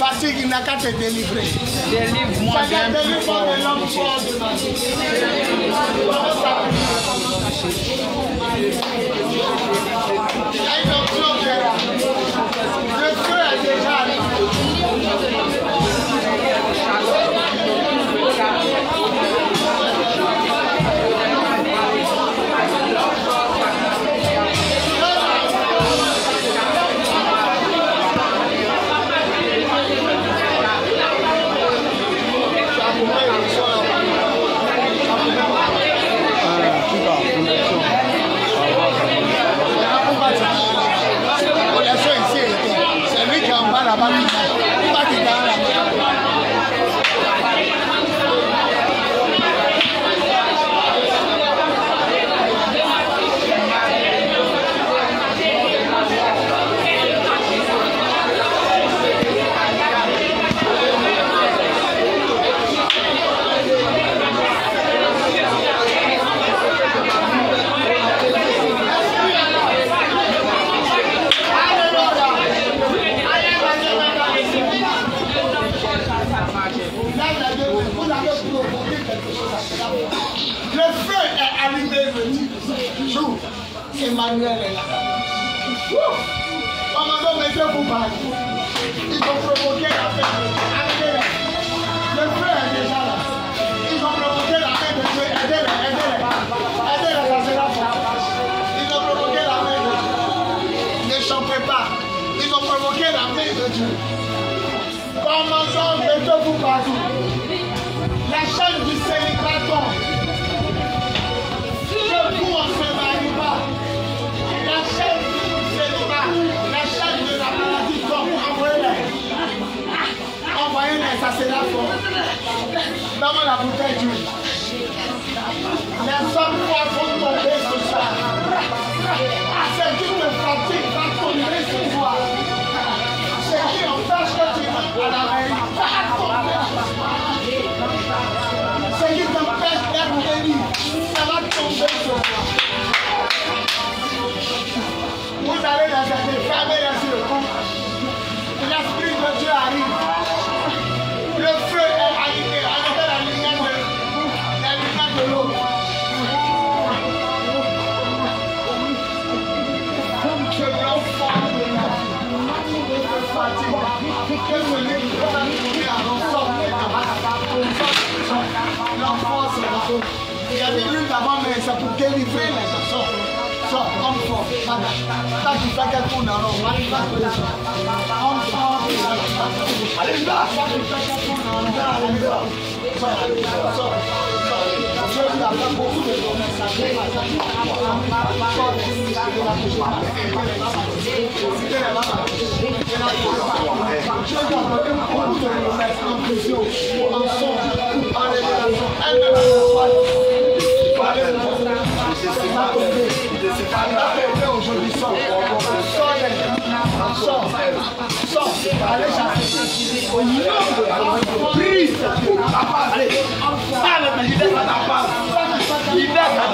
fatigue, il n'a qu'à te délivrer. Délivre-moi d'un plus fort. Le feu est déjà le feu est allumé, me dit. Emmanuel est là. Commandant, mettez-vous par ici. Ils ont provoqué la fête. Arrêtez-les. Le feu est déjà là. Ils ont provoqué la fête de Dieu. Aidez-les, aidez-les. Aidez-les, ça sera fort. Ils ont provoqué la main de Dieu. Ne chantez pas. Ils ont provoqué la main de Dieu. Commandant, mettez-vous partout. La chaîne du célibaton. Vous en se marie pas. La chaîne du célibat, la chaîne de la maladie, envoyez-les. Envoyez-les, ça sera fort. Donne-moi la bouteille d'huile. Les hommes vont tomber ce soir. C'est qui te fatigue va tomber ce soir. C'est qui empêche que tu rentres à la mairie va tomber ce soir. C'est qui t'empêche d'être béni. Ça va tomber sur toi. Vous allez les aider, fermez les yeux. L'Esprit de Dieu arrive. Le feu est allumé. Arrêtez la lumière de l'eau. Que l'enfant de la fatigue, que celui qui va tourner à l'enfant se la. Il y a des luttes avant, mais c'est pour délivrer les gens. Sors, homme fort, madame. Tant qu'il fait qu'elle tourne dans l'eau, homme fort, allez là. Tant qu'il fait qu'elle tourne dans l'eau, allez là. Sors. Dieu lui a fait beaucoup de promesses. En vision, en son, en révélation. Elle ne l'a pas. Aujourd'hui, sors. Allez, au nom de prie. Allez, parle, mais libère ta parole. Libère ta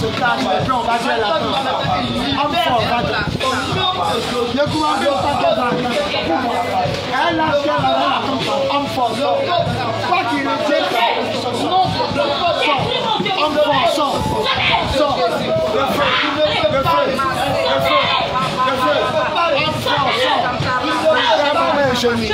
ce calme, et puis on va dire la fin. Homme fort, va dire. Le gouvernement pas de elle a fait la homme fort, quoi qu'il retient, homme fort, sort. Le feu. Homme fort, sort. Jésus.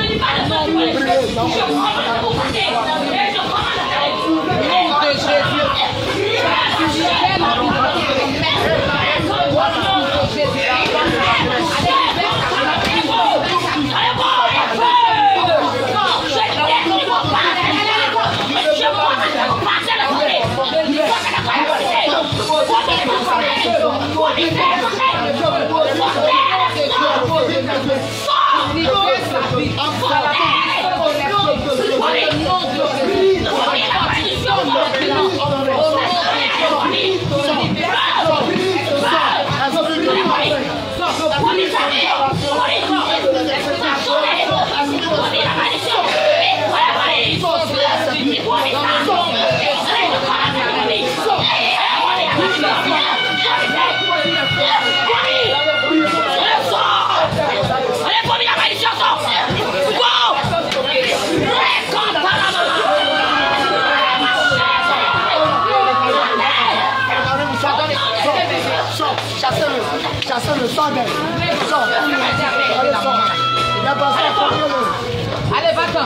Allez, va-t'en.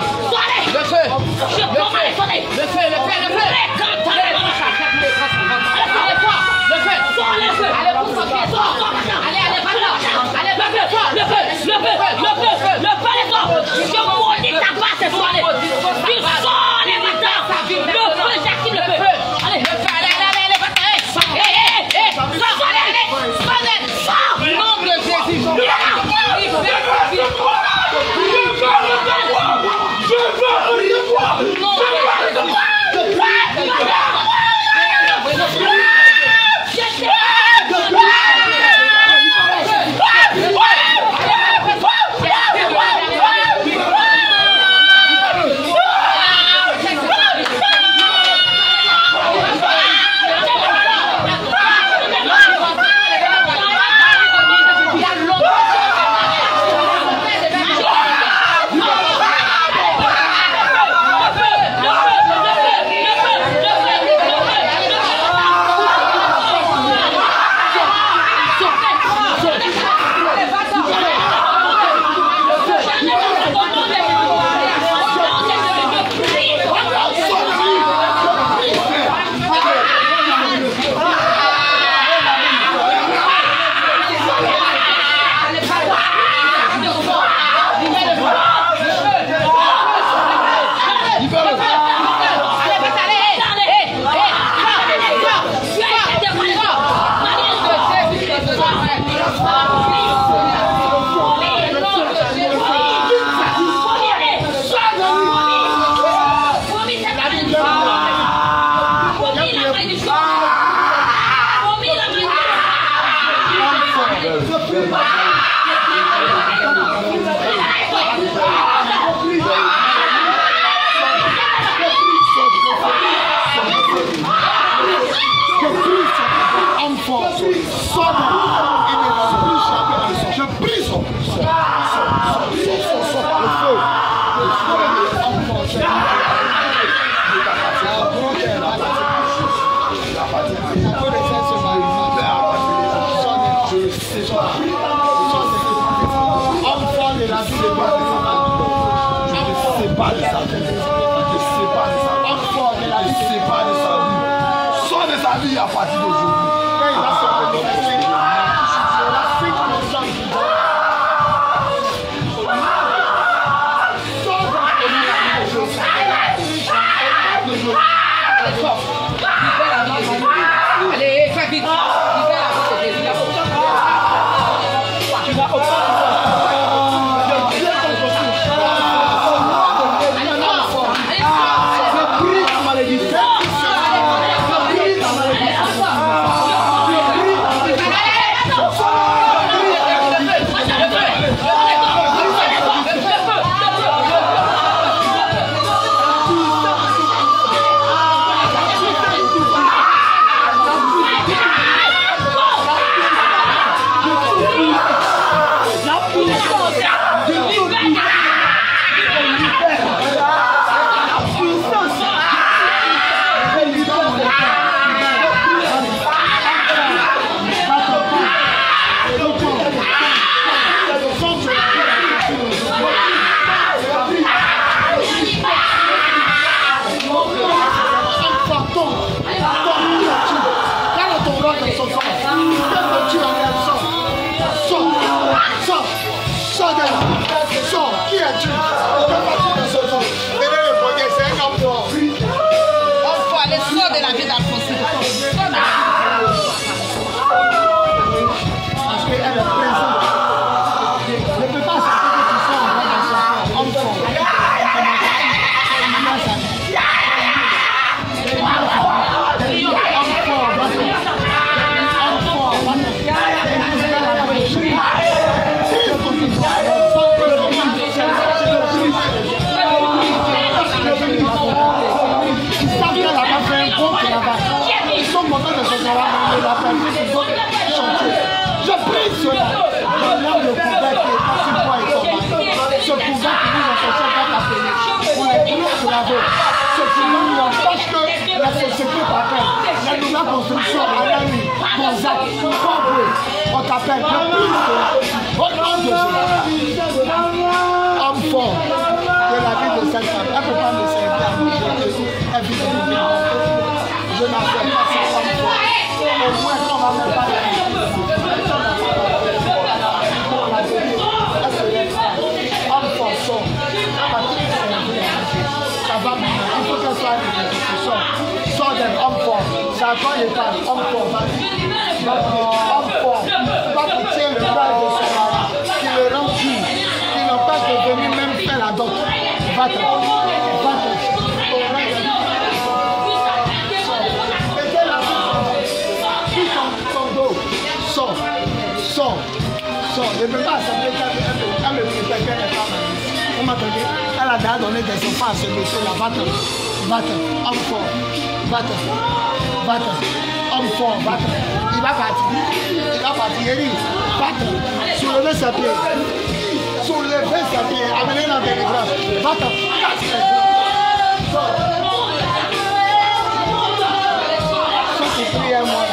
Le feu. Le feu. À partir d'aujourd'hui, quand il va sortir, allez, fais vite. Je prie cela. Je lève le couvert qui est aussi moi et ton mari. Ce couvert qui nous empêche d'appeler. On est plus sur la route. Ce qui nous empêche que la société t'appelle. La nouvelle construction, Anani, Gonzac, Combré, on t'appelle. Je prie cela. à toi les femmes, homme fort, homme fort, toi qui tiens le bras de son mari, qui le rend pur, qui l'empêche de venir même faire la dot. Va-t'en, va-t'en. Mettez la vie sur son dos, sors, sors, sors. Ne peux pas accepter qu'elle me prépare les femmes. Vous m'entendez? Elle a déjà donné des enfants à ce monsieur-là, va-t'en, va-t'en, homme fort, va-t'en. Va-t'en, homme fort, va-t'en. Il va partir, Eric, va-t'en. Soulevez ses pieds, soulevez ses pieds, amenez la délivrance, va-t'en. Ceux qui prient à moi,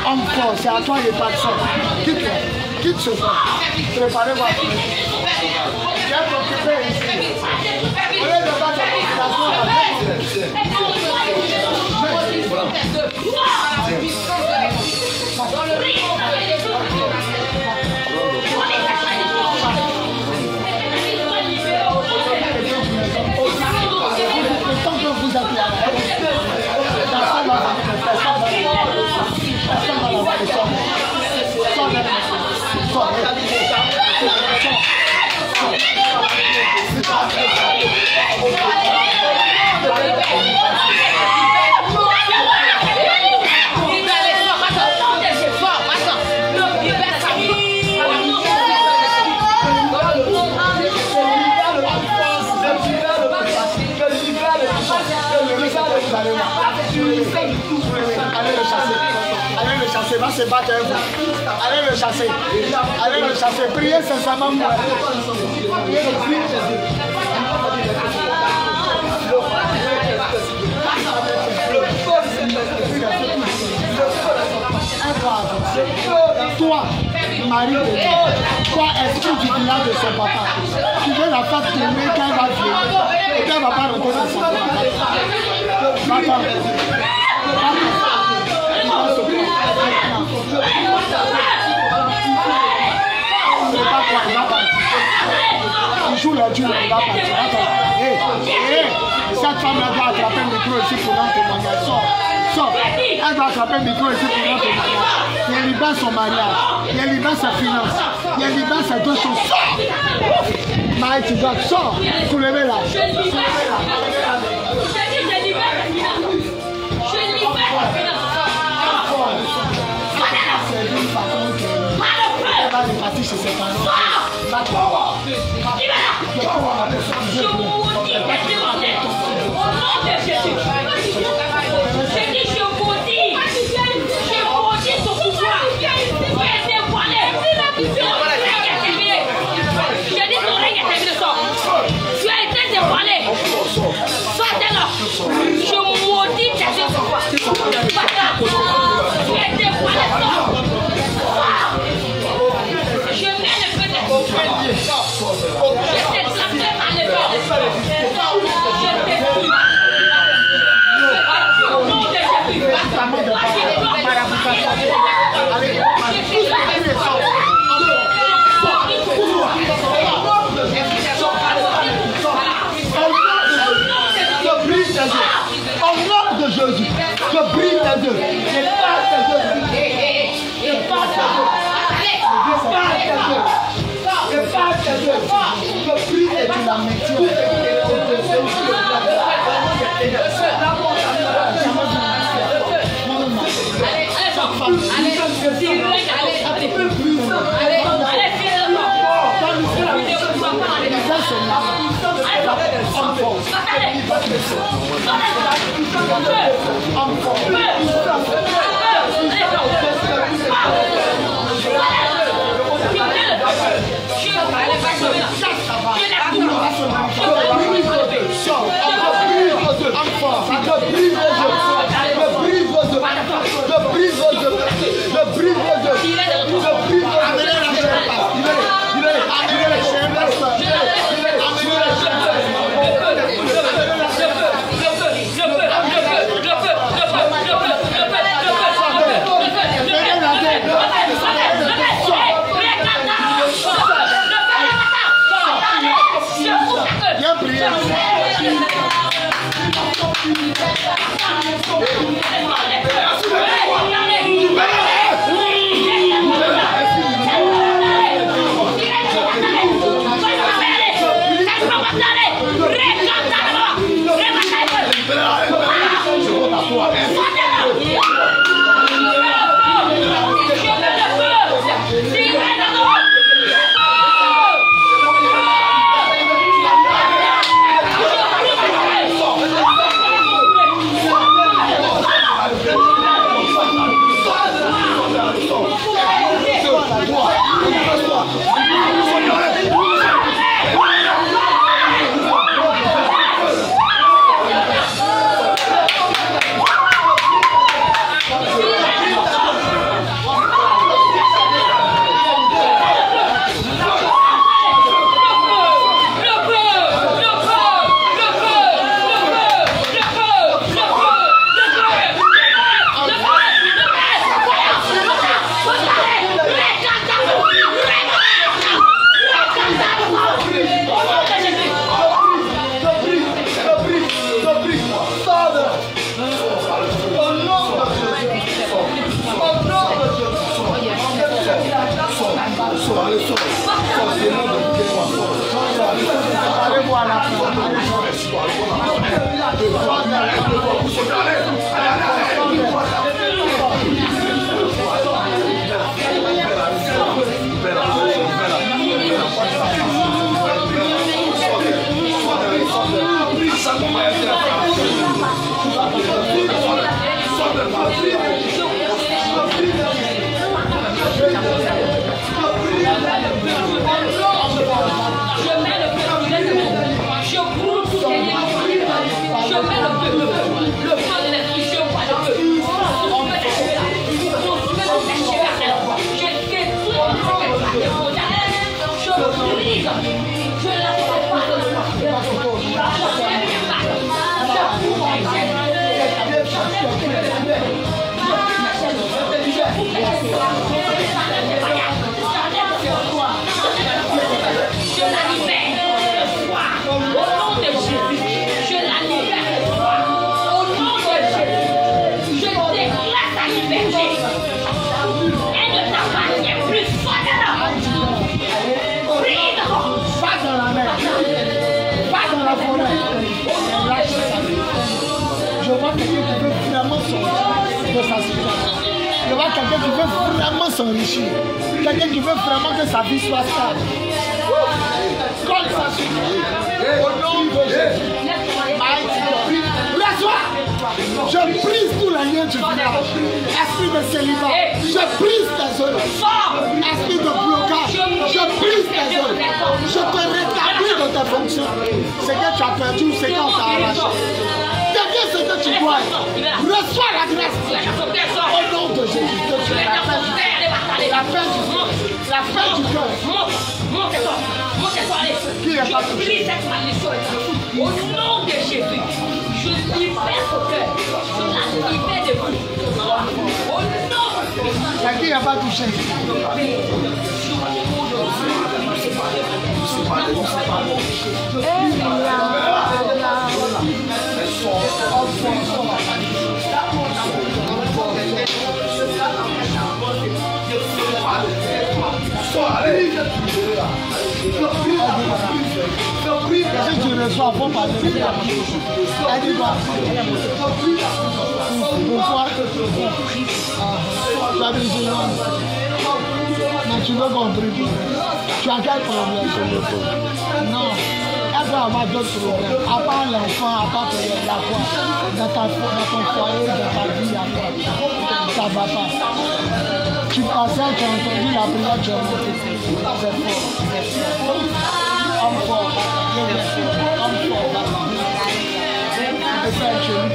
homme fort. C'est à toi les patrons. Quitte-le. Quitte ce soir. Préparez-vous à tout. Viens t'occuper ici. Allez, ne pas Il va se battre avec vous. Allez le chasser. Allez le chasser. Priez sincèrement pour elle. Toi, Marie de Dieu, toi, esprit du village de son papa, tu veux la faire tourner quand elle va venir et qu'elle ne va pas rentrer dans son papa. Il joue le Dieu, il va partir. Cette femme-là doit attraper le micro ici pour rendre témoignage. Sors. Elle doit attraper le micro ici pour rendre témoignage. Il libère son mariage. Il libère ses finances. Il libère ses deux choses. Sors. Maïs, tu dois sors. Soulevez-la. Elle va repartir chez ses parents. Tu as été dévoilé. Sortez-le. Je maudis tes yeux. Jésus, je brise les deux. Je passe les deux. Je passe les deux. Je passe les deux. Je prie et tu la maintiens. Je vois quelqu'un qui veut vraiment s'enrichir. Quelqu'un qui veut vraiment que sa vie soit stable. Comme ça suffit. Au nom de Jésus. Laisse-moi. Je brise tous les liens du village. Esprit de célibat. Je brise tes œuvres. Esprit de blocage. Je brise tes œuvres. Je te rétablis de tes fonctions. Ce que tu as perdu, c'est quand tu as arraché. Deviens ce que tu dois être. Reçois la grâce. Au nom de Jésus. La paix du cœur. Qui n'est pas touché? Brise cette malédiction. Au nom de Jésus, je libère ce cœur. Je la libère de vous. Au nom de Jésus. Qui n'a pas touché? Si tu reçois, il faut parler. Elle dit quoi? Pourquoi? Tu as dit mais tu veux qu'on prie. Tu as quel problème? Non. Elle peut avoir d'autres problèmes. À part l'enfant, à part la foi, dans ton foyer, dans ta vie, ça ne va pas. Tu pensais, tu as entendu la prière, tu as monté. C'est fort. Homme fort. Homme fort. Et ça, je lui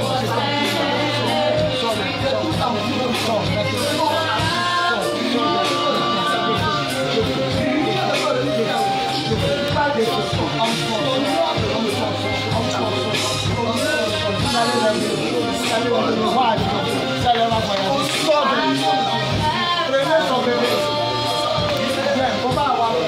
dis, prenez son bébé. Faut pas avoir peur.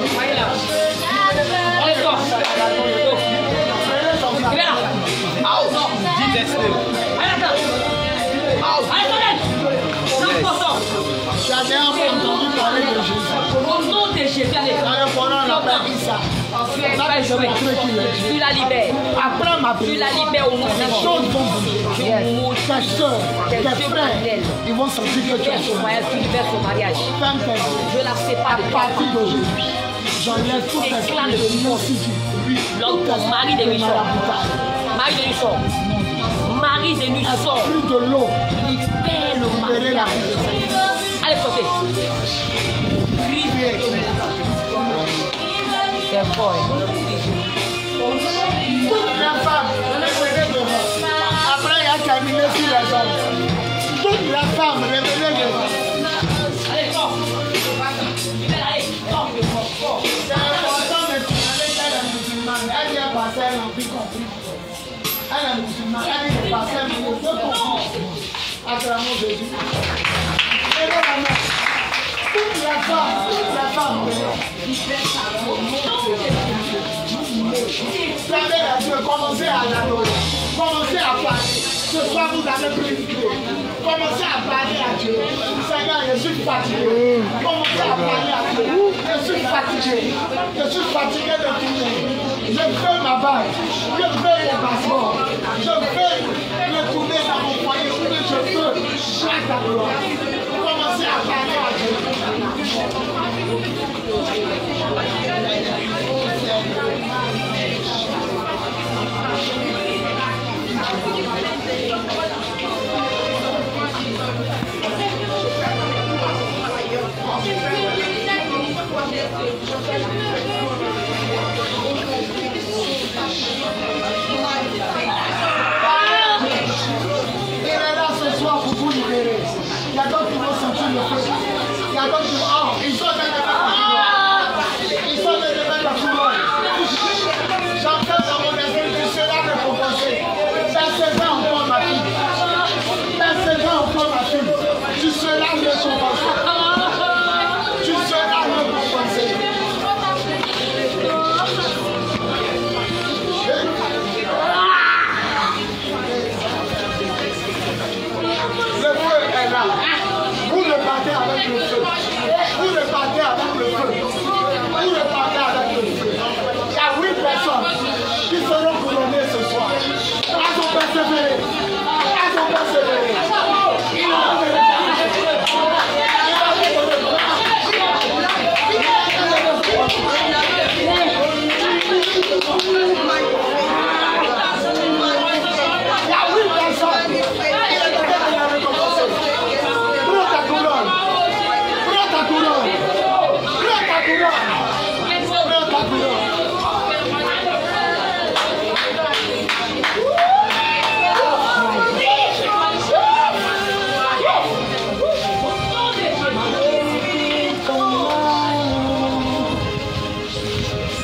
Tu as déjà entendu parler de Jésus. Au nom de Jésus, allez. Dans le Coran, on appelle Issa. Tu la libères. Après ma Tu la prière, libères au nom de les Jésus. choses vont bouger. Tes soeurs, tes frères, ils vont sentir que tu es sauvé. Tu libères son mariage. Femme tes Je la sépare de à partir toi. d'aujourd'hui, j'enlève tout tes Éclat de nocifs. L'homme, mari de Luçon. Mari de Luçon. Mari de Luçon. Plus de l'eau, Libère le libérez la mariage. vie. Allez, côté. C'est fort. Toutes les femmes, révélez devant. Après, il y a terminé sur les hommes. Toutes les femmes, révélez devant. Allez, fort. Allez, fort. C'est important de signaler qu'elle est musulmane. Elle vient passer un empire compris. Elle est musulmane. Elle vient passer un empire compris. À travers Jésus. Levez la main. Toutes les femmes, Savez la Dieu, commencez à l'adorer. Commencez à parler. Ce soir, vous allez prier. Commencez à parler à Dieu. Seigneur, je suis fatigué. Commencez à parler à Dieu. Je suis fatigué. Je suis fatigué de tourner. Je veux ma bague. Je veux mon passeport. Je veux retourner dans mon foyer. Je veux chaque gloire. Commencez à parler à Dieu. Il est là ce soir pour vous libérer. Il y a d'autres qui vont sentir le feu. Il y a d'autres qui vont... Oh, ils sont des Ils sont des événements de la couronne. J'entends dans mon esprit, tu seras récompensé. Dans 16 ans encore ma fille. Dans 16 ans encore ma fille. Tu seras récompensé. Tu seras récompensé. Le feu est là. Vous repartez avec le feu. Vous repartez avec le feu. Vous repartez avec le feu. Il y a 8 personnes qui seront couronnées ce soir. Elles ont persévéré. Elles ont persévéré.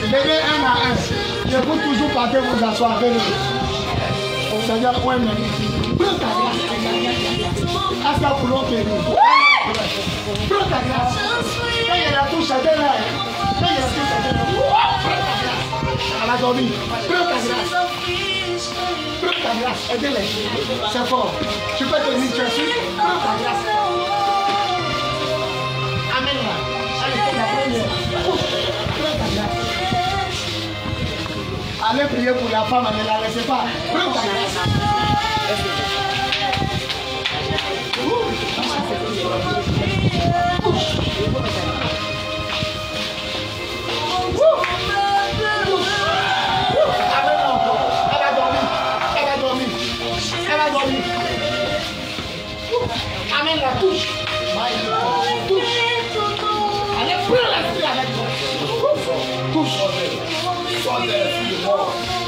Venez un à un. Je vous toujours partir vous asseoir avec nous. Au Seigneur, ouais, mais. Prends ta grâce. Est-ce que vous l'avez dit? Prends ta grâce. Quand il y a la touche à là. Quand il y a la touche à là. Elle a dormi. Prends ta grâce. Prends ta grâce. Aidez-les. C'est fort. Tu peux te dire, tu es sûr? Prends ta grâce. Amen. Allez, c'est la première. Prends ta grâce. Allez prier pour la femme, ne la laissez pas. Prends ta grâce. Amen, la touche. Touche. Allez, prends la fille avec toi. Touche.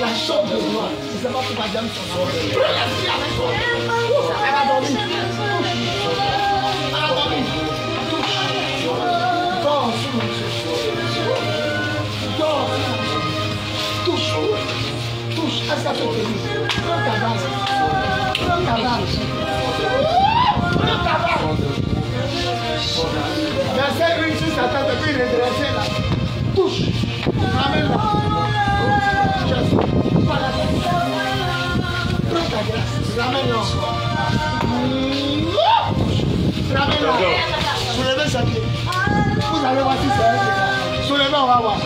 La chambre de gloire. Je ne sais pas pourquoi j'aime son nom. Prends la fille avec toi. Elle va dormir. Elle va dormir. Touche. Dors sur mon Dieu. Dors sur mon Dieu. Touche. Touche. Est-ce qu'elle peut te dire? Prends ta base. Prends ta base. Prends ta base. Verset 1 sur sa tête depuis redresser là. Touche. Ramène-la. Prends ta grâce. Ramène-la. Ramène-la. Soulevez sa pied. Vous allez voir si c'est un là. Soulevez, on va voir.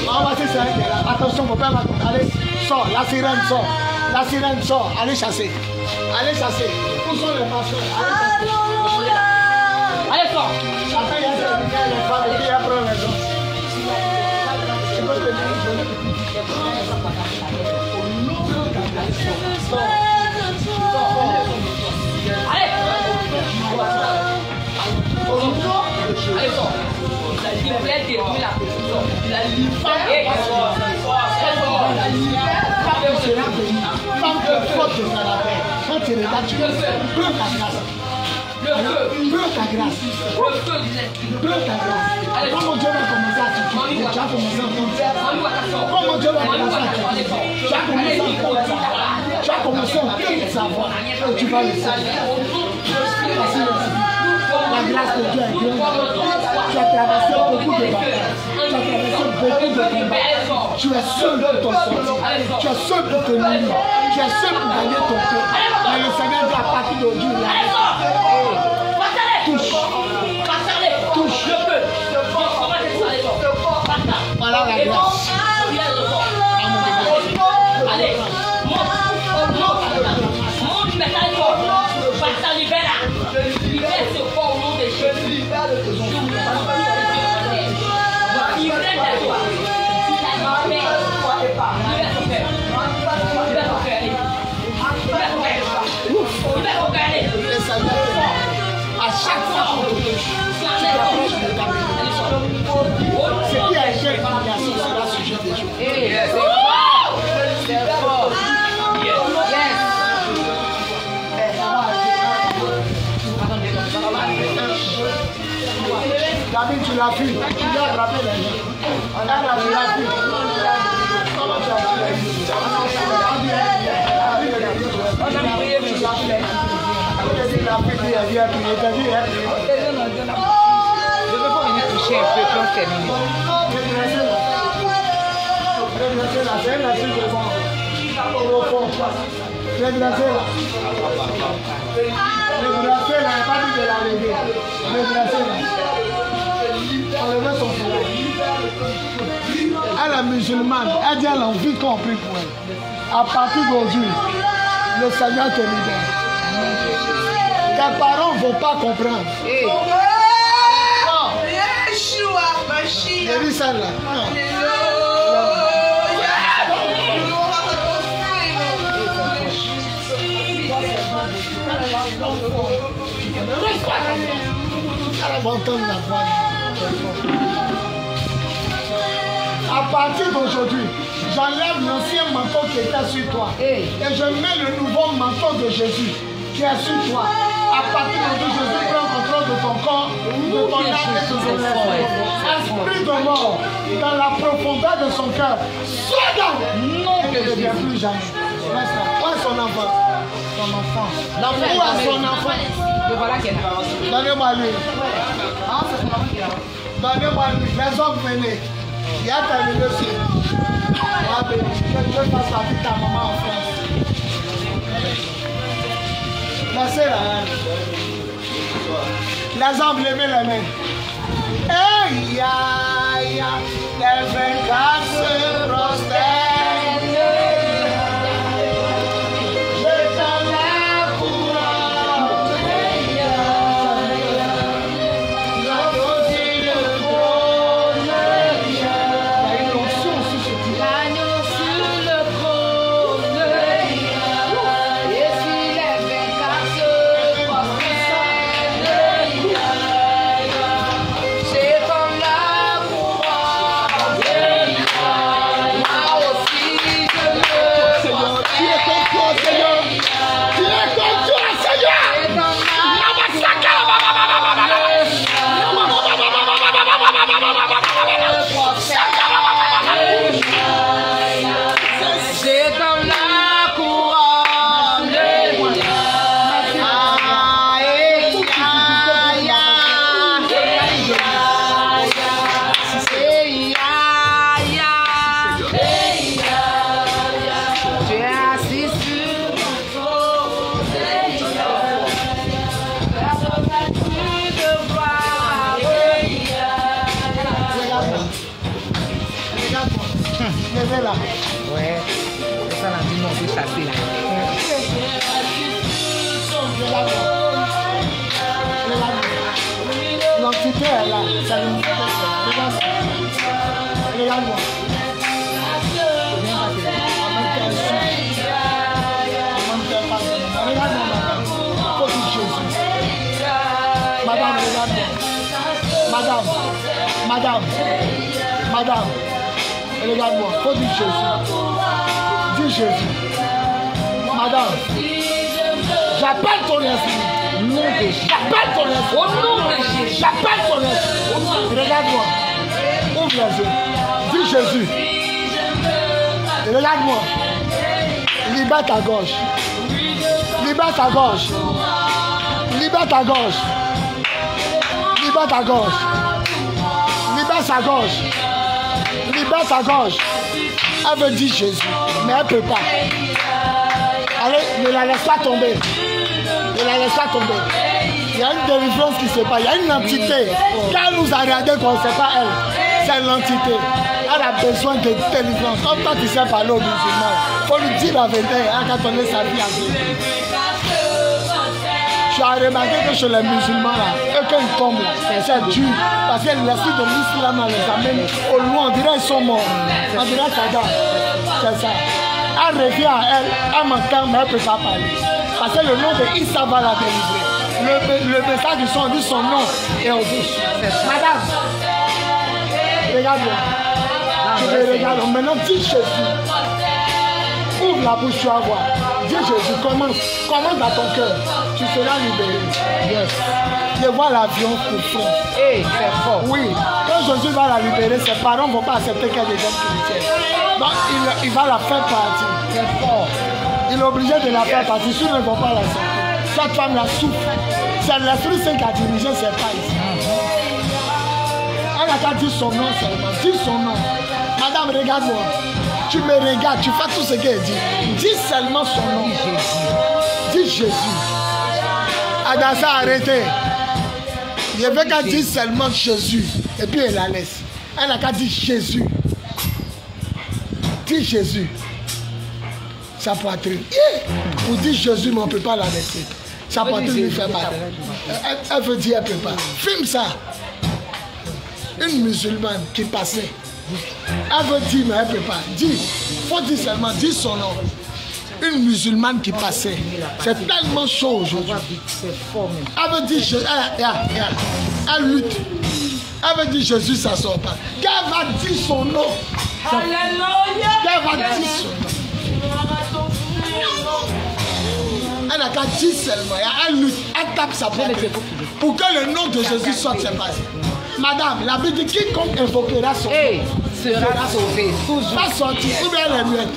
On va voir si c'est un là. Attention, mon père va tomber. Allez, sors. La sirène sort. La sirène sort. Allez chasser. Allez chasser. Où sont les pasteurs? Allez chasser. Allez, sors. Après, il y a les femmes et puis après les gens. Tu peux te dire. Allez. Allez, sors. La liberté détruit la position. La liberté. Femme de faute de Salabé. Quand tu regardes, tu prends ta grâce. Prends ta grâce. Prends ta grâce. Quand mon Dieu va commencer à te tuer, tu as commencé à faire. Quand mon Dieu va commencer à te tuer, tu as commencé à faire. Tu as commencé à faire savoir. Et tu vas le savoir. La grâce de Dieu est grande. Tu as traversé beaucoup de batailles. Tu as traversé beaucoup de combats. Tu es seul pour t'en sortir. Tu es seul pour te nourrir. Tu es seul pour gagner ton cœur. Mais le Seigneur dit à partir d'aujourd'hui, touche. Touche. Voilà la grâce. Allez, monte maintenant fort. Pasteur, libère là. Libère ce corps au nom de Jésus. Libère de toi. Libère ton cœur. Libère ton cœur. À chaque fois qu'on te touche, tu approches de ta maison. Ce qui a été humiliation sera sujet des jours. C'est fort. Yes. David, tu l'as vu. Tu l'as attrapé les gens. On a attrapé la vie. Comment tu as vu les gens? Je veux pas venir toucher un peu, puis on termine. Elle est musulmane, elle dit elle a envie qu'on prie pour elle. À partir d'aujourd'hui, le Seigneur te libère. Tes parents ne vont pas comprendre. J'ai vu ça là. Elle va entendre la voix. À partir d'aujourd'hui, j'enlève l'ancien manteau qui était sur toi. Et je mets le nouveau manteau de Jésus qui est sur toi. À partir d'aujourd'hui, Jésus prend contrôle de ton corps, de ton âme et de ton esprit. Esprit de mort, dans la profondeur de son cœur, sois dans non que ne vient plus jamais. Reste là. Où est son enfant? Son enfant. Où est son enfant? Donnez-moi lui. Donnez-moi lui. Les hommes venez. Il a terminé aussi. Que Dieu fasse la vie de ta maman en France. Laissez-la. Les hommes, levez les mains. Hey, ya, ya, les vainqueurs se prosternent. Je t'en la couronne. La rosée de trône. Il y a une onction aussi sur toi. L'agneau sur le trône. Et si les vainqueurs se prosternent, c'est comme la couronne. Moi aussi je me Seigneur, tu es ton toi, Seigneur. Tu es ton toi, Seigneur. c'est comme la c'est comme la couronne. Tu es assis sur le trône. La statue de gloire. Regarde-moi. Levez-la. Ouais, c'est ça la vie, on peut chasser là. L'entité est là. C'est l'entité. Regarde-moi. Regarde-moi, madame. Madame, regarde-moi. Madame, regarde-moi. Faut dire Jésus. Dis Jésus. Madame, j'appelle ton esprit. J'appelle ton esprit. Au nom de Jésus. J'appelle ton esprit. Regarde-moi. Ouvre les yeux. Dis Jésus. Regarde-moi. Libère ta gauche. Libère ta gauche. Libère ta gauche. Libère ta gauche. Libère sa gauche. Libère sa gauche. Elle veut dire Jésus, mais elle ne peut pas. Allez, ne la laisse pas tomber. Ne la laisse pas tomber. Il y a une délivrance qui se passe. Il y a une entité. Quand elle nous a regardé qu'on ne sait pas elle, c'est l'entité. Elle a besoin de délivrance. Comme toi, tu sais parler aux musulmans. Il faut lui dire la vérité. Elle a donné sa vie à Dieu. Tu as remarqué que chez les musulmans, là, eux, quand ils tombent, c'est dur. Parce que l'esprit de l'islam les amène au loin. On dirait qu'ils sont morts. On dirait Kada. C'est ça. Elle revient à elle, elle m'entend, mais elle ne peut pas parler. Parce que le nom de Issa va la délivrer. Le message du son dit son nom est au-dessus. Madame, regarde-moi. Je te regarde. Maintenant, dis Jésus. Ouvre la bouche, tu vas voir. Dis Jésus, commence dans ton cœur. Tu seras libéré. Yes. Je vois l'avion pour France. Hey, c'est fort. Oui. Quand Jésus va la libérer, ses parents ne vont pas accepter qu'elle devienne chrétienne. Donc, il va la faire partir. C'est fort. Il est obligé de la faire partir. Sinon, ils ne vont pas l'accepter. Cette femme la souffre. C'est l'Esprit Saint qui a dirigé ses pas ici. Elle n'a qu'à dire son nom seulement. Dis son nom. Madame, regarde-moi. Tu me regardes, tu fais tout ce qu'elle dit. Dis seulement son nom. Dis Jésus. Adassa, arrêtez. Il veut qu'elle dise seulement Jésus. Et puis elle la laisse. Elle n'a qu'à dire Jésus. Dis Jésus. Sa poitrine. Ou dis Jésus, mais on ne peut pas la laisser. Sa poitrine lui fait mal. Elle veut dire, elle ne peut pas. Filme ça. Une musulmane qui passait. Elle veut dire, mais elle ne peut pas. Dis. Faut dire seulement, dis son nom. Une musulmane qui passait. C'est tellement chaud aujourd'hui. Elle veut dire Jésus. Elle lutte. Elle veut dire Jésus, ça ne sort pas. Qu'elle va dire son nom. Alléluia. Qu'elle va dire son nom. Elle n'a qu'à dire seulement. Elle lutte. Elle tape sa poitrine. pour que le nom de Jésus sorte, c'est passé. Madame, la Bible dit quiconque invoquera son nom sera sauvé. Toujours. pas sorti, ou bien elle est muette.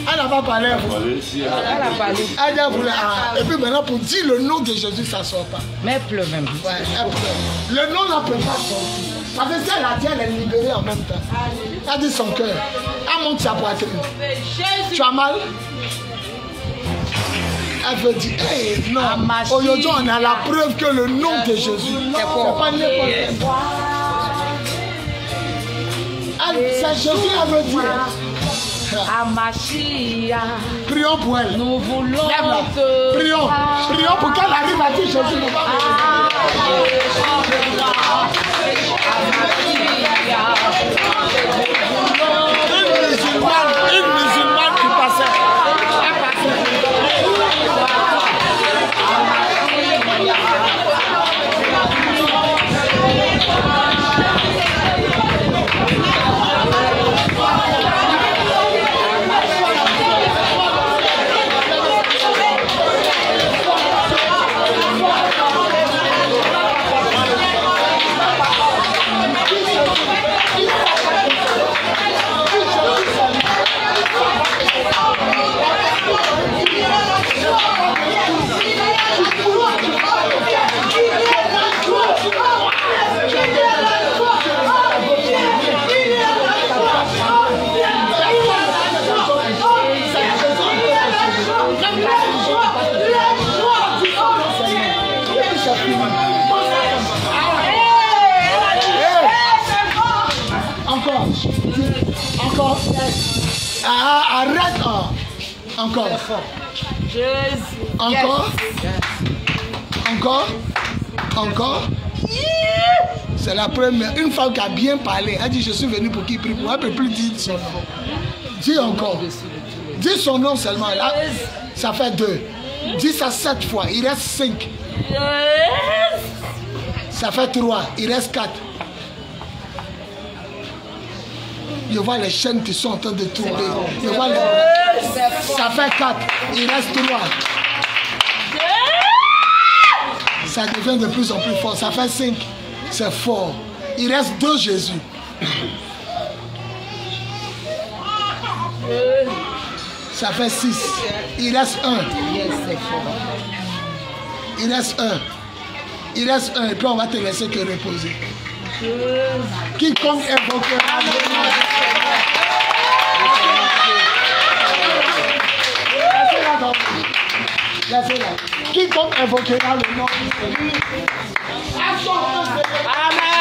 Elle n'a pas parlé. Elle a parlé. Elle a voulu. Et puis maintenant, pour dire le nom de Jésus, ça ne sort pas. Mais elle pleure même. Ouais, elle pleure. Le nom n'a peut pas sortir. Parce que si elle a dit, elle est libérée en même temps. Elle a dit son cœur. Elle monte sa poitrine. Tu as mal? Elle veut dire, hey, non. Aujourd'hui, on a la preuve que le nom de Jésus, c'est pas n'importe quoi. C'est Jésus, elle veut dire. Amachia. Prions pour elle. Nous voulons te... Prions. Prions pour qu'elle arrive à dire Jésus ne va pas une musulmane qui passait. Elle passait. Encore. Arrête. Encore. Encore. C'est la première. Une femme qui a bien parlé. Elle dit je suis venue pour qu'il prie pour. Elle ne peut plus dire son nom. Dis encore. Dis son nom seulement. Là, ça fait 2. Dis ça 7 fois. Il reste 5. Ça fait 3. Il reste 4. Je vois les chaînes qui sont en train de tomber. Je vois les... Ça fait 4. Il reste 3. Ça devient de plus en plus fort. Ça fait 5. C'est fort. Il reste 2 Jésus. Ça fait 6. Il reste 1. Il reste 1. Il reste 1. Et puis on va te laisser que reposer. Quiconque invoquera le nom. Laissez-la. Quiconque invoquera le nom. Amen.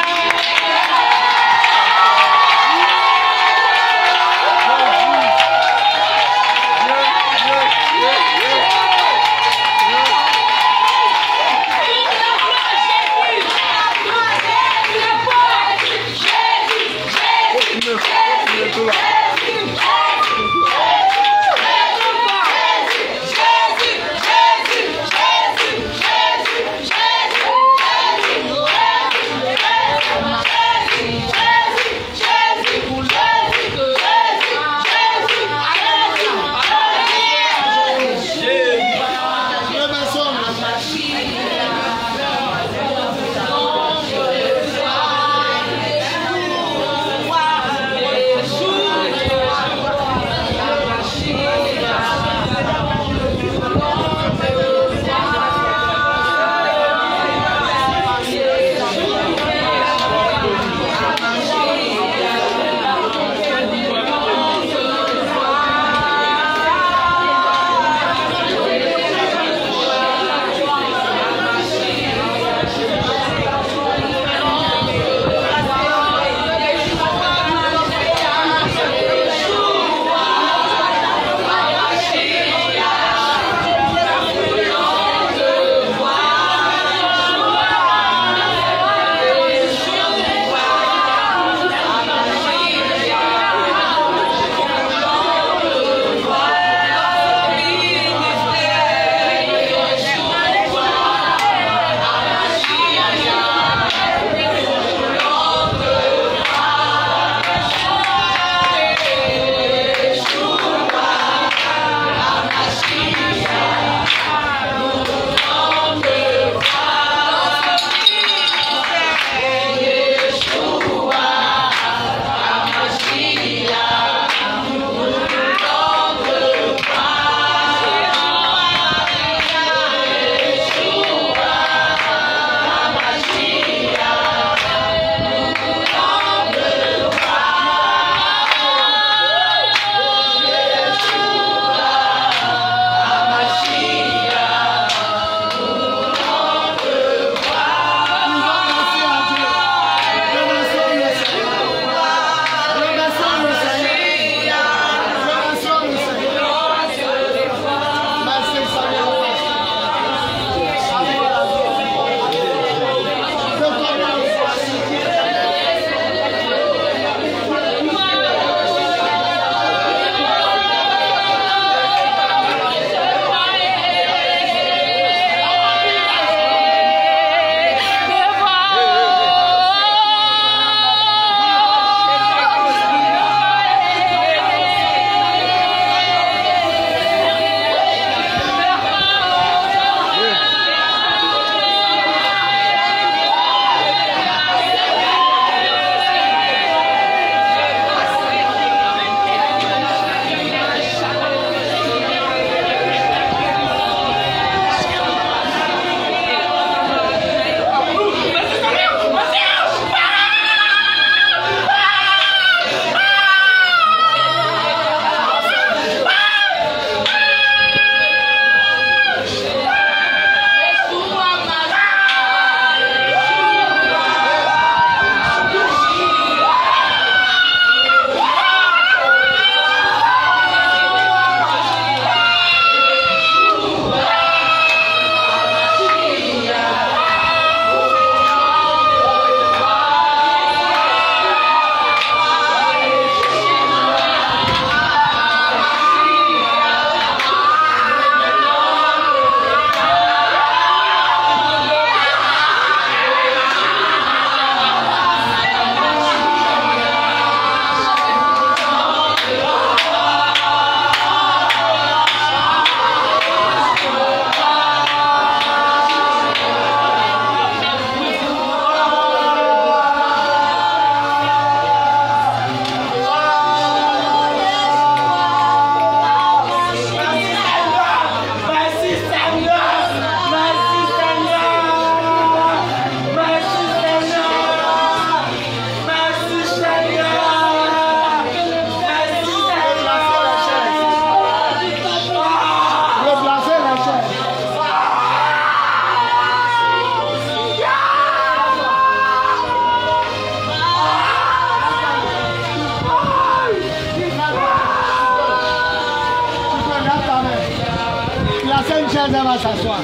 Chiaza va s'asseoir.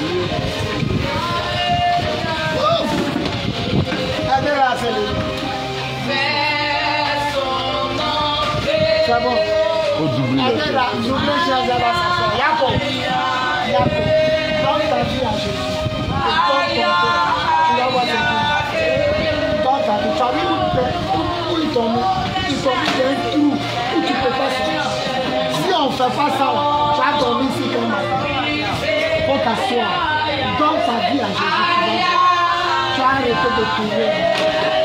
Aidez-la à célébrer. C'est bon. Aidez-la, doublez Chiaza va s'asseoir. Jacob. Donne ta vie à Jésus. Tu vas voir ce qu'il donne ta vie. Tu as vu où il t'ont mis? Il t'ont mis dans un trou où tu ne peux pas sortir. Si on ne fait pas ça, tu vas dormir ici comme ça. Il faut t'asseoir. Donne ta vie à Jésus. Tu vas arrêter de courir.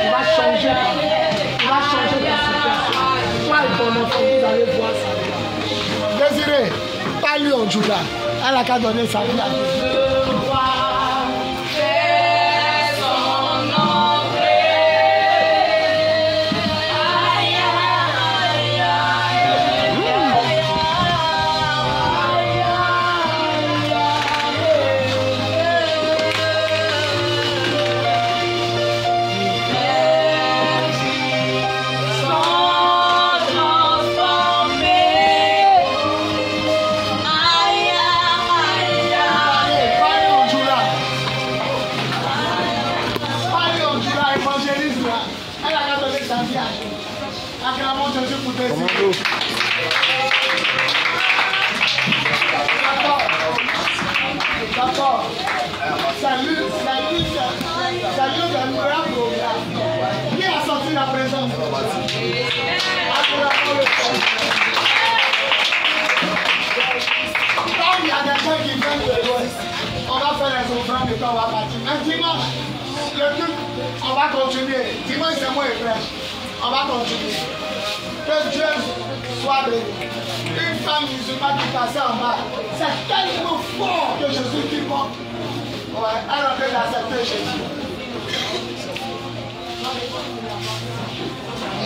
Tu vas changer ta vie. Tu vas changer ta situation. Toi et ton enfant, vous allez voir ça. Désiré, pas lui en Judas. Elle a qu'à donner sa vie à Jésus. Acclamons Jésus pour Désiré. D'accord. Salut, le meilleur programme. Qui a sorti la présence? Acclamons le Seigneur. Quand il y a des gens qui viennent de l'Ouest, on va faire les offrandes et puis on va partir. Un dimanche, le culte, on va continuer. Dimanche, c'est moi et frère. On va continuer. Que Dieu soit béni. Une femme musulmane qui passait en bas, c'est tellement fort que Jésus dit bon. Ouais, elle a fait d'accepter Jésus.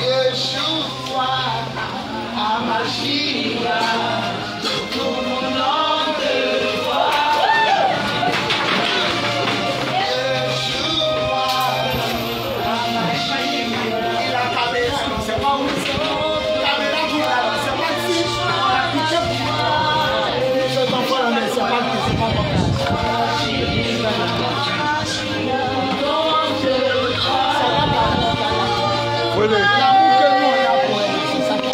Yeshua, Hamashiach, tout mon nom de foi. L'amour que nous on a pour elle, c'est ça qui est.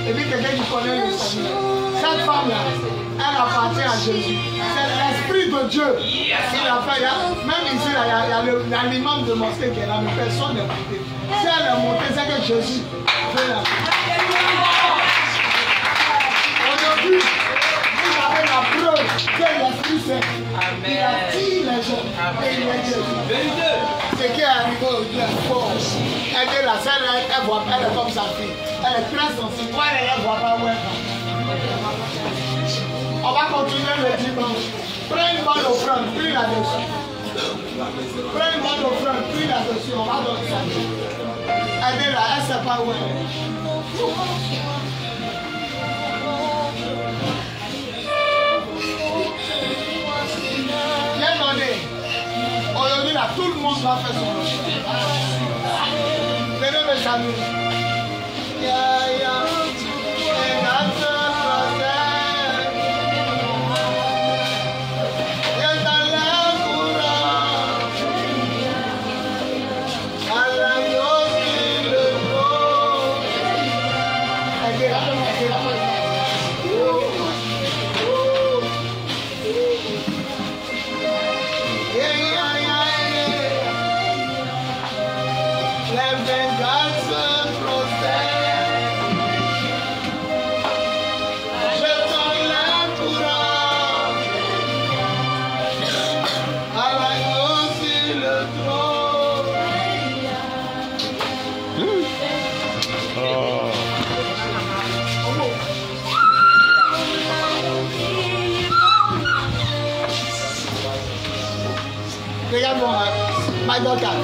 Et puis quelqu'un qui connaît le Seigneur. Cette femme-là, elle appartient à Jésus. C'est l'Esprit de Dieu. Il a fait, même ici, il y a l'imam de mosquée qui est là, mais personne n'est monté. Si elle est montée, c'est que Jésus fait la vie. Aujourd'hui, vous avez la preuve que l'Esprit Saint, il attire les gens et il est Jésus. Ce qui est arrivé aujourd'hui est fort. Elle est la seule, elle voit pas, elle est comme sa fille. Elle est très sensible. Moi, elle ne voit pas où elle va. On va continuer le dimanche. Prends une bonne offrande, prie là-dessus. Prends une bonne offrande, prie là-dessus. On va donner ça. Aidez-la, elle ne sait pas où elle est. Bien donné. Aujourd'hui, là, tout le monde va faire son offrande. Venez me saluer. Regarde-moi, my daughter.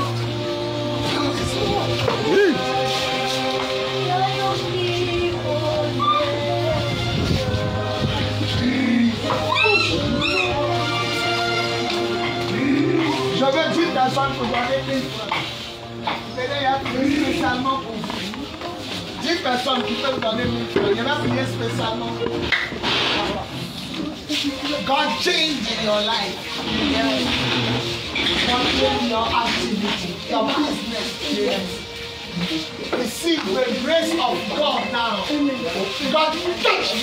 Je veux 10 personnes pour donner 1000 francs. Mais là, il y a prié spécialement pour vous. 10 personnes qui peuvent donner 1000 francs. Il y en a prié spécialement pour vous. God changed your life. God changed your activity, your business. Yes. Receive the grace of God now. God touch you.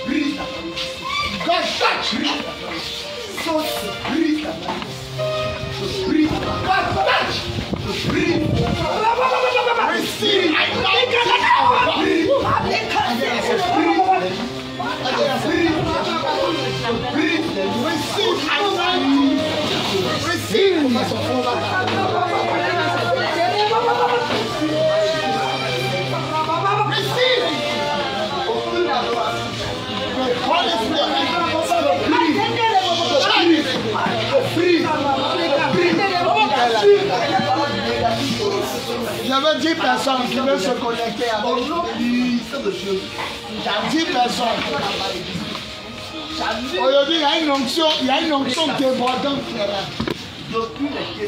Breathe. God touch you. So breathe. Breathe. God touch. Breathe. Receive. J'avais 10 personnes qui veulent se connecter avec nous. 10 personnes. Aujourd'hui, il y a une onction débordante qui est là.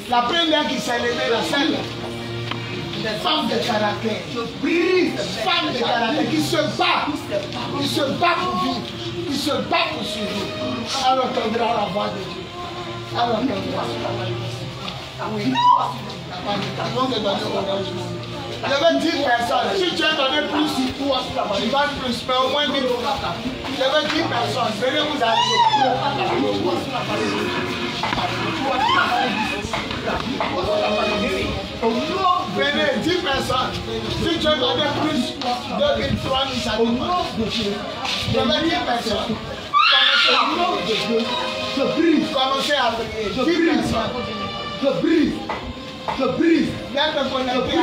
La première qui s'est levée, la seule. Femme de caractère. Femme de caractère qui se bat. Qui se bat pour vivre. Qui se bat pour survivre. Elle entendra la voix de Dieu. Elle entendra. Oui. Ils vont te donner orange. Il y avait 10 personnes. Si tu as donné plus, tu donnes plus, mais au moins 1000 francs. Il y avait 10 personnes. Venez vous arriver. Venez, 10 personnes. Si tu as donné plus, 2 000 francs, ça dépend. Il y avait 10 personnes. Je brise. Commencez à prier. 10 personnes. Je brise. Je brise. Viens te connecter à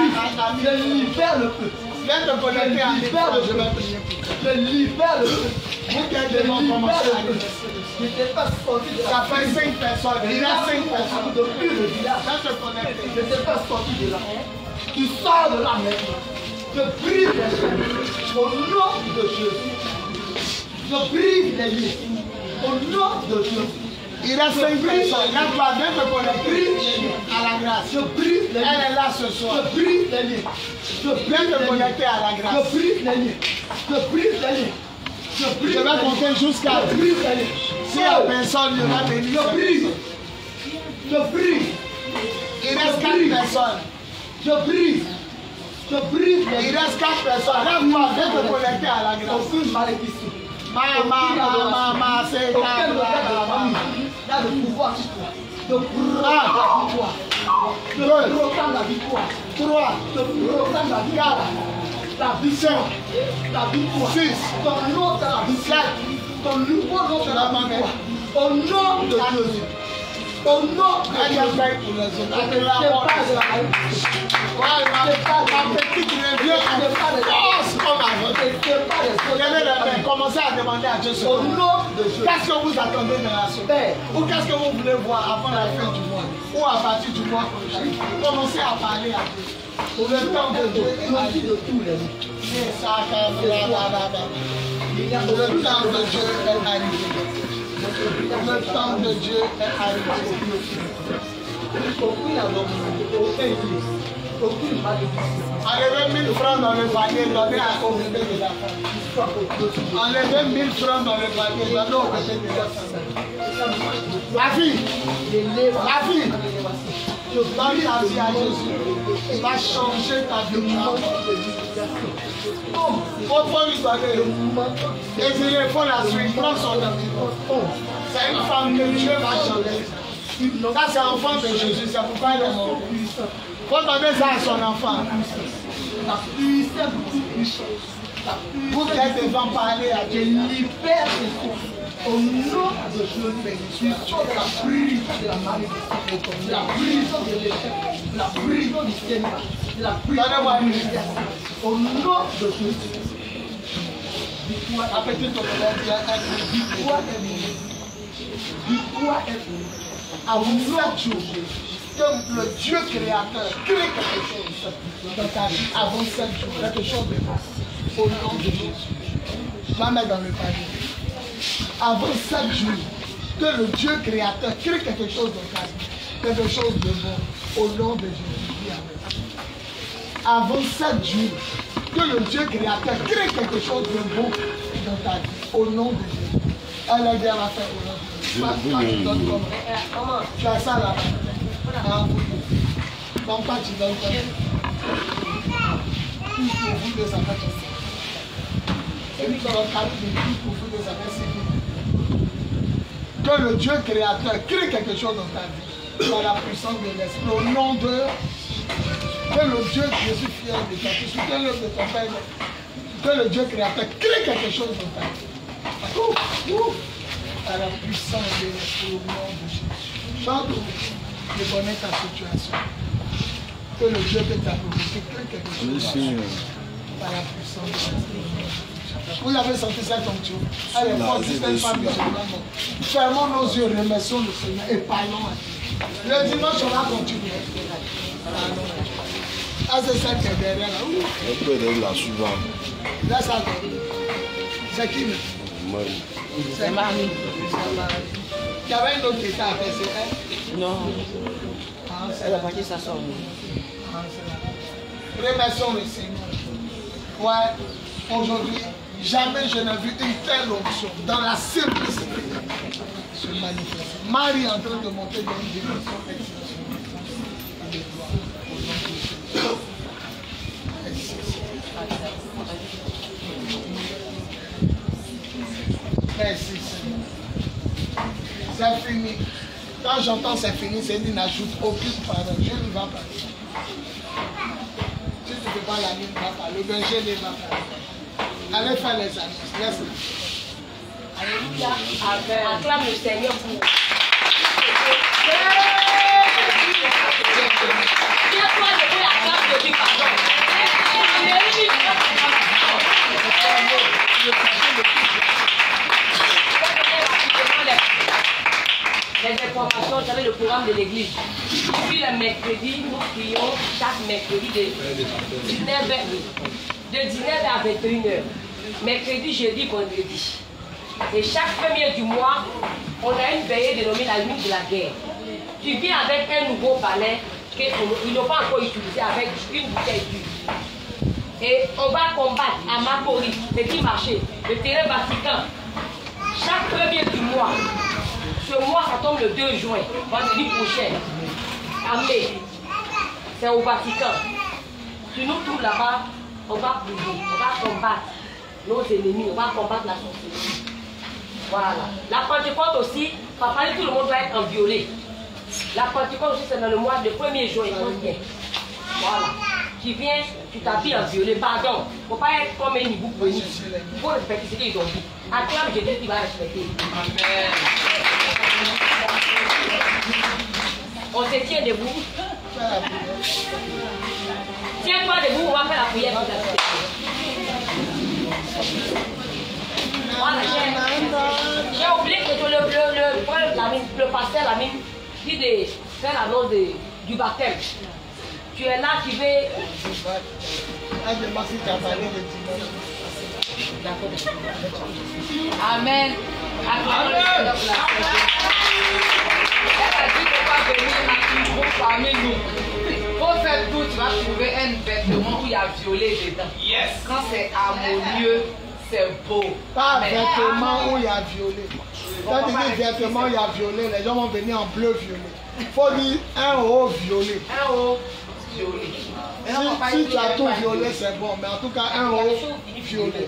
je libère le peuple. Viens te connecter à je libère le peuple. Vous qui êtes devant commencer à prier. Ça fait 5 personnes. Il y a 5 personnes. Depuis le village. Viens te connecter. Je ne t'ai pas sorti de là. Tu sors de là maintenant. Je brise les chaînes. Au nom de Jésus. Je brise les lits. Au nom de Jésus. Il reste 5 personnes. Là, tu vas bien te connecter à la grâce. Je brise les liens. Elle est là ce soir. Je brise les liens. Je viens te connecter à la grâce. Je brise les liens. Je brise les liens. Je vais compter jusqu'à 10. S'il n'y a personne, il va venir. Je brise. Je brise. Il reste 4 personnes. Je brise. Je brise. Il reste 4 personnes. Là, tu vas bien te connecter à la grâce. Aucune malédiction. Maman, c'est ta il y a le pouvoir sur toi. De proclamer la victoire. 3, de proclamer la victoire. La victoire. La victoire. 6, ton nom c'est la victoire. Ton nouveau nom c'est la victoire. Au nom de Jésus. Au nom de Jésus. Commencez à demander à Dieu ce qu'est-ce que vous attendez de la semaine? Ou qu'est-ce que vous voulez voir avant la fin du mois? Ou à partir du mois prochain? Commencez à parler à Dieu. Pour le temps de Dieu est arrivé de tous les jours. Le temps de Dieu est arrivé. Le temps de Dieu est arrivé. Enlevez 1000 francs dans le panier, donnez à au bébé de la femme. Enlevez 1000 francs dans le panier, donnez au bébé de la femme. La fille, donne ta vie à Jésus. Il va changer ta vie. Faut lui donner. Et s'il faut la suite, prends son nom. C'est une femme que Dieu va changer. Ça c'est l'enfant de Jésus, c'est pourquoi il est mort. Faut donner ça à son enfant. La puissance. Vous qui êtes devant parler à Dieu, libère tes souffles. Au nom de Jésus, tu sors de la prison de la malédiction, de la prison de l'échec, de la prison du cinéma, de la prison de l'humiliation. Au nom de Jésus. Victoire, appelle ton nom, victoire est minée. Du quoi être avant 7 jours que le Dieu créateur crée quelque chose dans ta vie avant 7 jours, quelque chose de bon au nom de Jésus. Je vais mettre dans le panier. Avant 7 jours que le Dieu créateur crée quelque chose dans ta vie, quelque chose de bon au nom de Jésus. Avant 7 jours que le Dieu créateur crée quelque chose de bon dans ta vie au nom de Jésus. Elle a dit à la fin au nom de Jésus. Toi, tu donnes comment? Tu as ça là. Donc toi tu donnes comment? Tout pour vous de sa main. C'est lui qui a le cadeau de tout pour vous de sa main. Que le Dieu créateur crée quelque chose dans ta vie par la puissance de l'esprit au nom de que le Dieu, je suis fier de toi, je suis fier de ton Père, que le Dieu créateur crée quelque chose dans ta vie par la puissance de l'esprit au nom de Jésus. Chante de connaître ta situation, que le Dieu que tu as proposé crée quelque chose par la puissance de l'esprit. Vous avez senti cette onction. Elle est forte, c'est une femme musulmane. Fermons nos yeux, remercions le Seigneur et parlons à Dieu. Le dimanche, on va continuer. Ah, c'est celle qui est derrière là. On peut aller la suivante. Là, ça c'est qui? C'est Marie. Il y avait une autre qui était après, c'est elle? Non. Ah, c'est Elle là. a pas dit ça sort. Ah, c'est là. Remercions le Seigneur. Ouais, aujourd'hui, jamais je n'ai vu une telle option dans la simplicité se manifester. Marie est en train de monter dans une dimension exceptionnelle. Merci Seigneur. C'est fini. Quand j'entends c'est fini, c'est dit n'ajoute aucune parole. Je ne vais pas parler. Si tu ne peux pas la lire, va parler. Le berger ne va pas parler. Allez faire les annonces. Laisse-le. Alléluia. Acclame le Seigneur pour. Tiens-toi debout et acclame de Dieu, pardon. Les informations, j'avais le programme de l'église. Puis le mercredi, nous prions chaque mercredi de 19h à 21h. Mercredi, jeudi, vendredi. Et chaque premier du mois, on a une veillée dénommée la nuit de la guerre. Tu viens avec un nouveau balai qu'ils n'ont pas encore utilisé avec une bouteille d'huile. Et on va combattre à Makori, Petit Marché, le terrain Vatican. Chaque premier du mois. Ce mois, ça tombe le 2 juin, vendredi prochain. À mai. C'est au Vatican. Si nous tous là-bas, on va prier, on va combattre nos ennemis, on va combattre la sorcellerie. Voilà. La Pentecôte aussi, papa dit tout le monde doit être en violet. La Pentecôte aussi, c'est dans le mois de 1er juin. Voilà. Tu viens, tu t'habilles en violet. Pardon, il ne faut pas être comme un hibou poli. Il faut respecter ce qu'ils ont dit. Acclame Jésus qui va respecter. Amen. On se tient debout. Tiens-toi debout, on va faire la prière pour ta vie. Voilà, j'ai oublié que le pasteur Lamine dit de faire l'annonce du baptême. Tu es là, tu veux. Amen. Parmi nous. Pour faire tout, tu vas trouver un vêtement où il y a violet dedans. Yes. Quand c'est harmonieux, c'est beau. Pas un vêtement où il y a violet. Quand tu dis vêtement où il y a violet, les gens vont venir en bleu violet. Il faut dire un haut violet. Un haut violet. Si tu as tout violet, c'est bon. Mais en tout cas, un haut violet.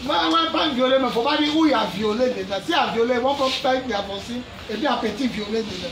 Ouais, pas un violet, mais il ne faut pas dire où il y a violet dedans. Si il y a violet, ils vont comme faire une avancée et puis un petit violet dedans.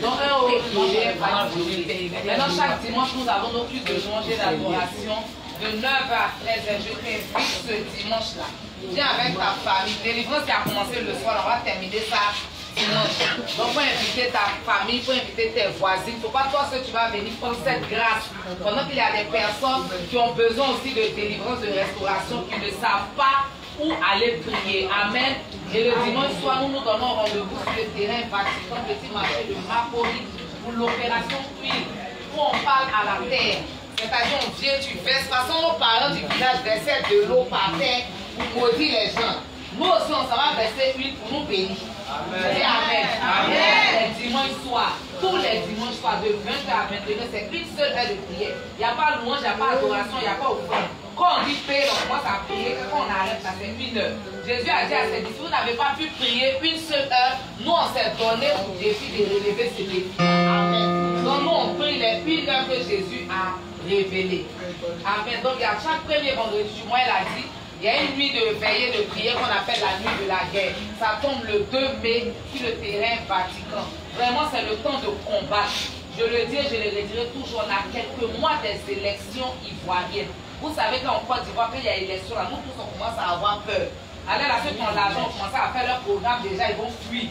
Donc un haut violet, vraiment violet. Maintenant, chaque dimanche, nous avons nos plus de manger d'adoration de 9h à 13h. Je t'invite ce dimanche-là. Viens avec ta famille. Délivrance qui a commencé le soir, on va terminer ça dimanche. Donc, il faut inviter ta famille, il faut inviter tes voisins. Il ne faut pas toi seul, tu vas venir prendre cette grâce. Pendant qu'il y a des personnes qui ont besoin aussi de délivrance, de restauration, qui ne savent pas où aller prier. Amen. Et le dimanche soir, nous nous donnons rendez-vous sur le terrain Vatican, petit marché de Mapori, pour l'opération huile, où on parle à la terre. C'est-à-dire, on vient, tu verses. De toute façon, nos parents du village versaient de l'eau par terre pour maudire les gens. Nous aussi, on s'en va verser huile pour nous bénir. Amen. Amen. Amen. Les dimanches soirs, tous les dimanches soirs, de 20h à 21h, c'est une seule heure de prière. Il n'y a pas louange, il n'y a pas adoration, il n'y a pas offrande. Quand on dit paix, on commence à prier. Quand on arrête, ça fait 1 heure. Jésus a dit à ses disciples, vous n'avez pas pu prier une seule heure. Nous, on s'est donné au défi de relever ce défi. Amen. Donc, nous, on prie les 1 heure que Jésus a révélé. Amen. Donc, à chaque premier vendredi du mois, il a dit, il y a une nuit de veillée de prière qu'on appelle la nuit de la guerre. Ça tombe le 2 mai sur le terrain Vatican. Vraiment, c'est le temps de combattre. Je le dis et je le redirai toujours. On a quelques mois des élections ivoiriennes. Vous savez qu'en Côte d'Ivoire, quand il y a élection, là, nous tous on commence à avoir peur. Alors là, ceux qui ont l'argent, ont commencé à faire leur programme, déjà ils vont fuir.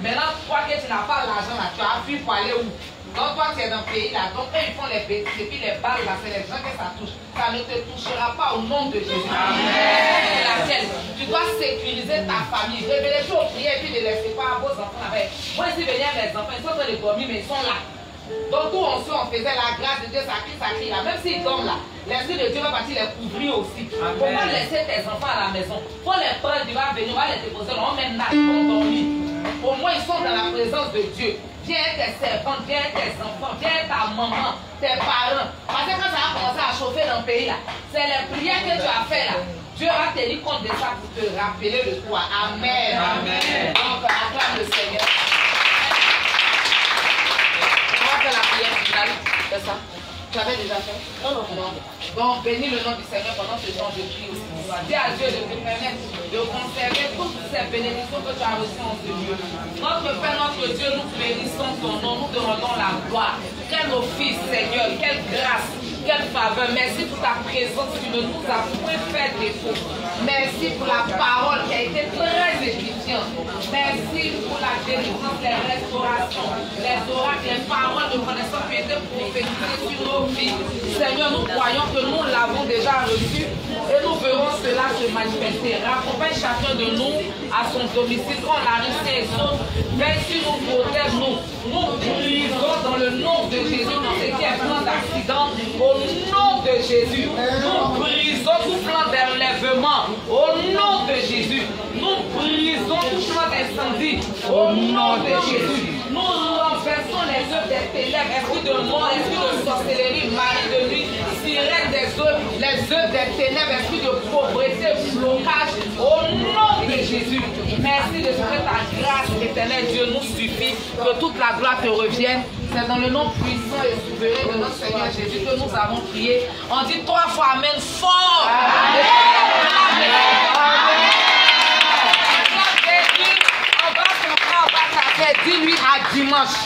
Maintenant, toi que tu n'as pas l'argent là, tu as fui pour aller où? Donc toi tu es dans le pays là, donc eux ils font les bêtises et puis les balles là, c'est les gens que ça touche. Ça ne te touchera pas au nom de Jésus. Amen. Laquelle tu dois sécuriser ta famille, révéler tout au prier et puis ne laisser pas vos enfants avec. Moi ici, venir mes enfants, ils sont en train de dormir mais ils sont là. Donc tout on faisait la grâce de Dieu, ça crie là. Même s'ils dorment là, l'Esprit de Dieu va partir les couvrir aussi. Amen. Faut pas laisser tes enfants à la maison. Faut les prendre, tu vas venir, on va les déposer, on même là, ils vont dormir. Au moins ils sont dans la présence de Dieu. Viens tes servantes, viens tes enfants, viens ta maman, tes parents. Parce que quand ça va commencer à chauffer dans le pays là, c'est les prières que tu as fait là. Dieu va tenir compte de ça pour te rappeler de toi. Amen. Amen. Donc acclame le Seigneur. La prière finale, c'est ça? Tu avais déjà fait? Non. Donc, bénis le nom du Seigneur pendant ce temps de prière aussi. Dis à Dieu de te permettre de conserver toutes ces bénédictions que tu as reçues en ce lieu. Notre Père, notre Dieu, nous bénissons ton nom, nous te rendons la gloire. Quel office, Seigneur, quelle grâce, quelle faveur. Merci pour ta présence qui ne nous a point fait défaut. Merci pour la parole qui a été très édifiante. Merci pour la délivrance, les restaurations, les oracles, les paroles de connaissance qui étaient prophétisées sur nos vies. Seigneur, nous croyons que nous l'avons déjà reçu et nous verrons cela se manifester. Raccompagne chacun de nous à son domicile quand la rue saute. Merci, nous protège, nous brisons dans le nom de Jésus tout ce qui est plan d'accident. Au nom de Jésus, nous brisons tout plan d'enlèvement. Au nom de Jésus, nous brisons tout plan d'incendie. Au nom de Jésus, nous renversons les œuvres des ténèbres, esprit de mort, esprit de sorcellerie, mari de nuit, sirène des œuvres, les œuvres des ténèbres, esprit de pauvreté, blocage. Au nom de Jésus, merci de ce que ta grâce éternelle, Dieu, nous suffit, que toute la gloire te revienne. C'est dans le nom puissant et souverain de notre Seigneur Jésus que nous avons prié. On dit 3 fois Amen fort. Amen. On va se faire, dis-lui à dimanche.